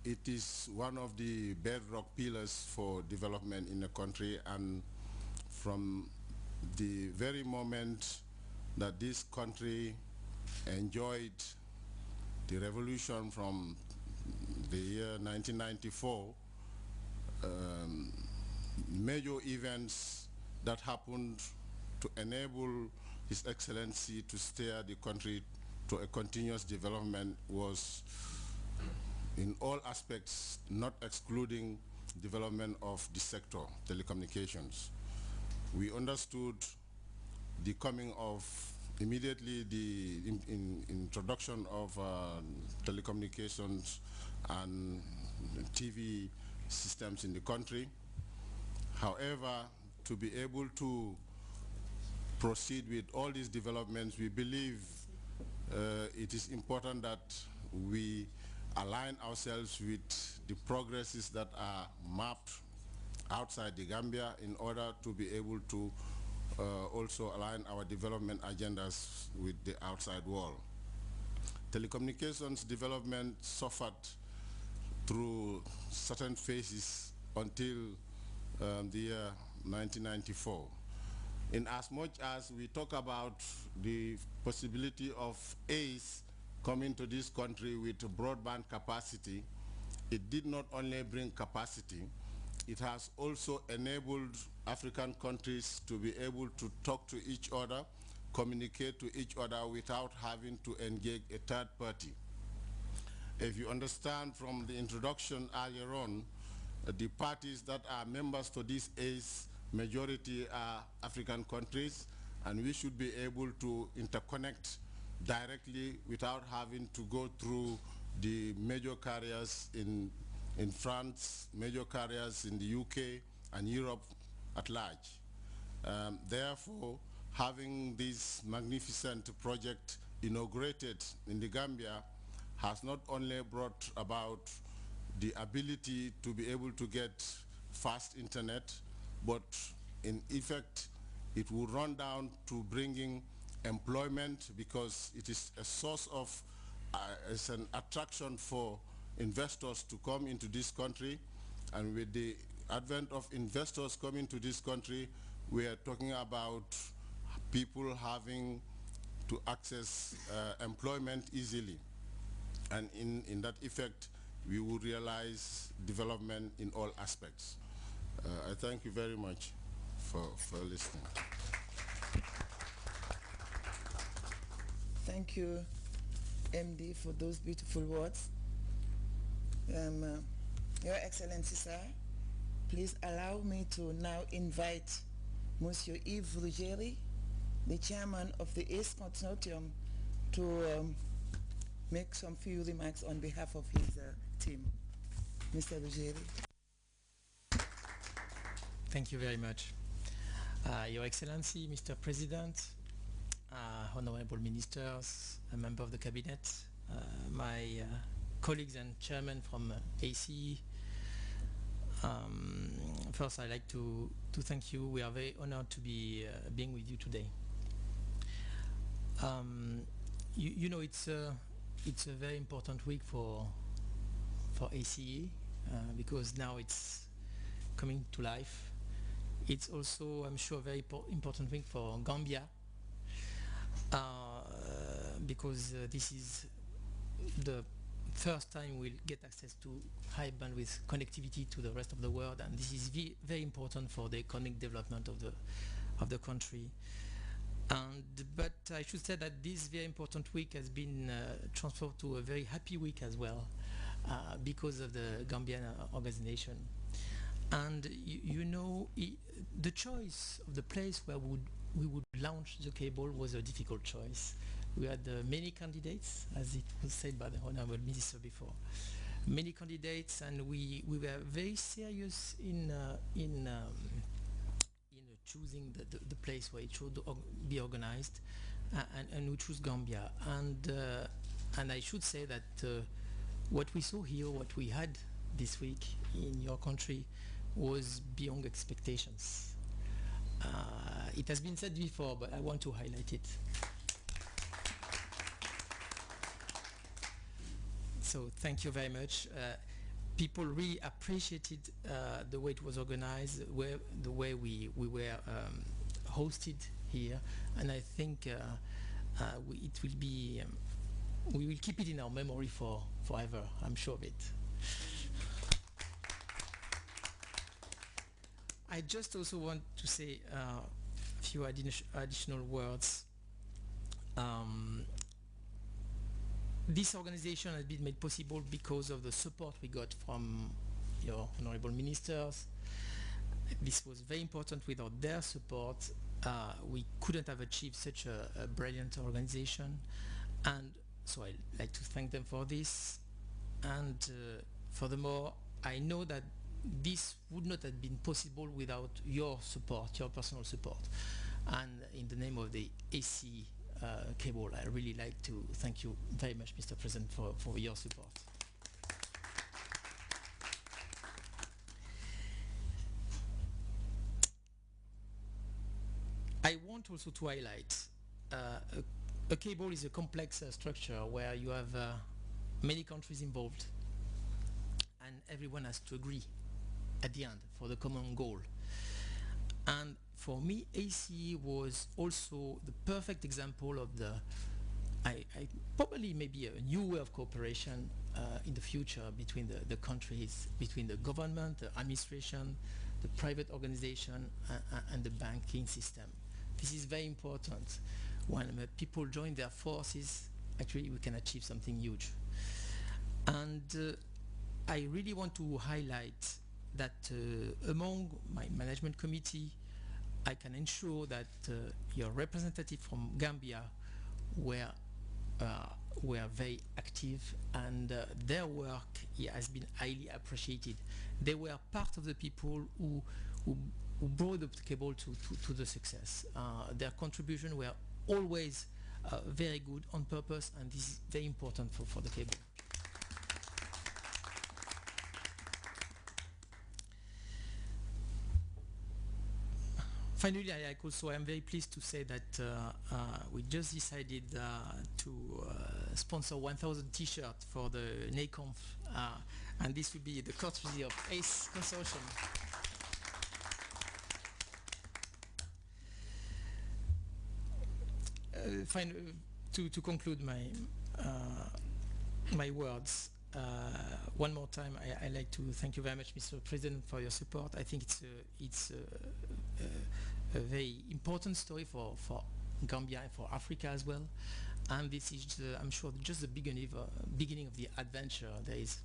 It is one of the bedrock pillars for development in a country, and from the very moment that this country enjoyed the revolution from the year 1994, major events that happened to enable His Excellency to steer the country to a continuous development was in all aspects, not excluding development of the sector, telecommunications. We understood the coming of immediately the introduction of telecommunications and TV systems in the country. However, to be able to proceed with all these developments, we believe it is important that we align ourselves with the progresses that are mapped outside the Gambia in order to be able to also align our development agendas with the outside world. Telecommunications development suffered through certain phases until the year 1994. In as much as we talk about the possibility of ACE coming to this country with broadband capacity, it did not only bring capacity, it has also enabled African countries to be able to talk to each other, communicate to each other without having to engage a third party. If you understand from the introduction earlier on, the parties that are members to this ACE, majority are African countries, and we should be able to interconnect directly without having to go through the major carriers in France, major carriers in the UK and Europe at large. Therefore, having this magnificent project inaugurated in the Gambia has not only brought about the ability to be able to get fast internet, but in effect, it will run down to bringing employment, because it is a source of, it's an attraction for investors to come into this country. And with the advent of investors coming to this country, we are talking about people having to access employment easily. And in that effect, we will realize development in all aspects. I thank you very much for listening. Thank you, MD, for those beautiful words. Your Excellency, sir, please allow me to now invite Monsieur Yves Ruggieri, the chairman of the ACE Consortium, to make some few remarks on behalf of his team. Mr. Ruggieri. Thank you very much. Your Excellency, Mr. President, honorable ministers, a member of the cabinet, my colleagues and chairman from ACE. First, I'd like to thank you. We are very honored to be being with you today. You know, it's a very important week for ACE because now it's coming to life. It's also, I'm sure, a very important week for Gambia because this is the first time we'll get access to high bandwidth connectivity to the rest of the world, and this is very important for the economic development of the country. But I should say that this very important week has been transformed to a very happy week as well because of the Gambian organization. And you know, the choice of the place where we would launch the cable was a difficult choice. We had many candidates, as it was said by the Honorable Minister before. Many candidates, and we were very serious in choosing the place where it should be organized, and we chose Gambia. And I should say that what we saw here, what we had this week in your country, was beyond expectations. It has been said before, but I want to highlight it. So thank you very much. People really appreciated the way it was organized, the way we were hosted here, and I think it will be we will keep it in our memory forever. I'm sure of it. I just also want to say a few additional words. This organization has been made possible because of the support we got from your honorable ministers. This was very important. Without their support, we couldn't have achieved such a brilliant organization, and so I'd like to thank them for this. And furthermore, I know that this would not have been possible without your support, your personal support. And in the name of the AC cable, I really like to thank you very much, Mr. President, for your support. I want also to highlight a cable is a complex structure where you have many countries involved, and everyone has to agree at the end for the common goal. And for me, ACE was also the perfect example of the probably maybe a new way of cooperation in the future between the countries, between the government, the administration, the private organization, and the banking system. This is very important. When people join their forces, actually we can achieve something huge. And I really want to highlight that among my management committee, I can ensure that your representative from Gambia were very active, and their work has been highly appreciated. They were part of the people who brought the cable to the success. Their contribution were always very good on purpose, and this is very important for the cable. Finally, I am very pleased to say that we just decided to sponsor 1,000 t-shirts for the NACONF, and this will be the courtesy of ACE Consortium. To conclude my words, one more time, I like to thank you very much, Mr. President, for your support. I think it's a very important story for Gambia and for Africa as well. And this is, I'm sure, just the beginning of the adventure. There is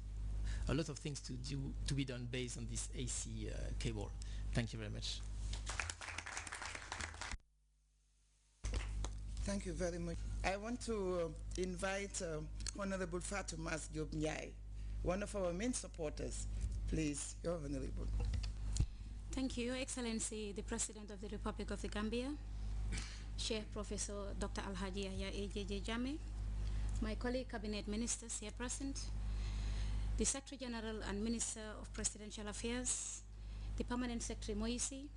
a lot of things to be done based on this AC cable. Thank you very much. Thank you very much. I want to invite Honorable Fatuma Diop Ndiaye, one of our main supporters. Please, Your Honorable. Thank you, Your Excellency, the President of the Republic of the Gambia, Chair Professor Dr. Alhaji Yahya A.J.J. Jammeh, my colleague cabinet ministers here present, the Secretary General and Minister of Presidential Affairs, the Permanent Secretary Moisi,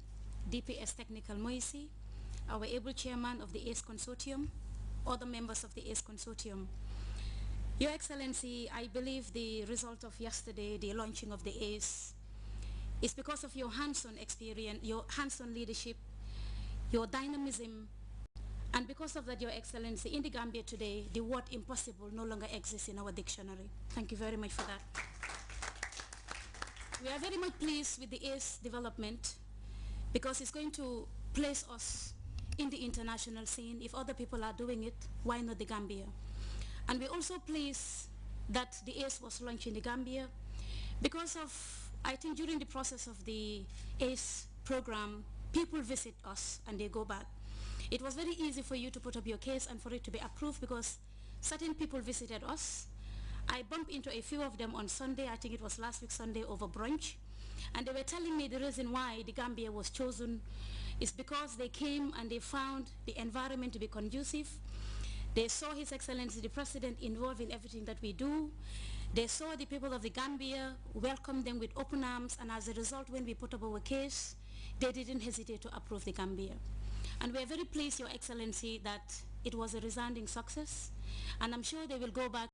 DPS Technical Moisi, our able chairman of the ACE Consortium, other members of the ACE Consortium. Your Excellency, I believe the result of yesterday, the launching of the ACE, is because of your hands-on experience, your hands-on leadership, your dynamism, and because of that, Your Excellency, in the Gambia today, the word impossible no longer exists in our dictionary. Thank you very much for that. We are very much pleased with the ACE development because it's going to place us in the international scene. If other people are doing it, why not the Gambia? And we're also pleased that the ACE was launched in the Gambia because of, I think during the process of the ACE program, people visit us and they go back. It was very easy for you to put up your case and for it to be approved because certain people visited us. I bumped into a few of them on Sunday, I think it was last week Sunday, over brunch, and they were telling me the reason why the Gambia was chosen is because they came and they found the environment to be conducive. They saw His Excellency the President involved in everything that we do. They saw the people of the Gambia welcome them with open arms, and as a result, when we put up our case, they didn't hesitate to approve the Gambia. And we are very pleased, Your Excellency, that it was a resounding success, and I'm sure they will go back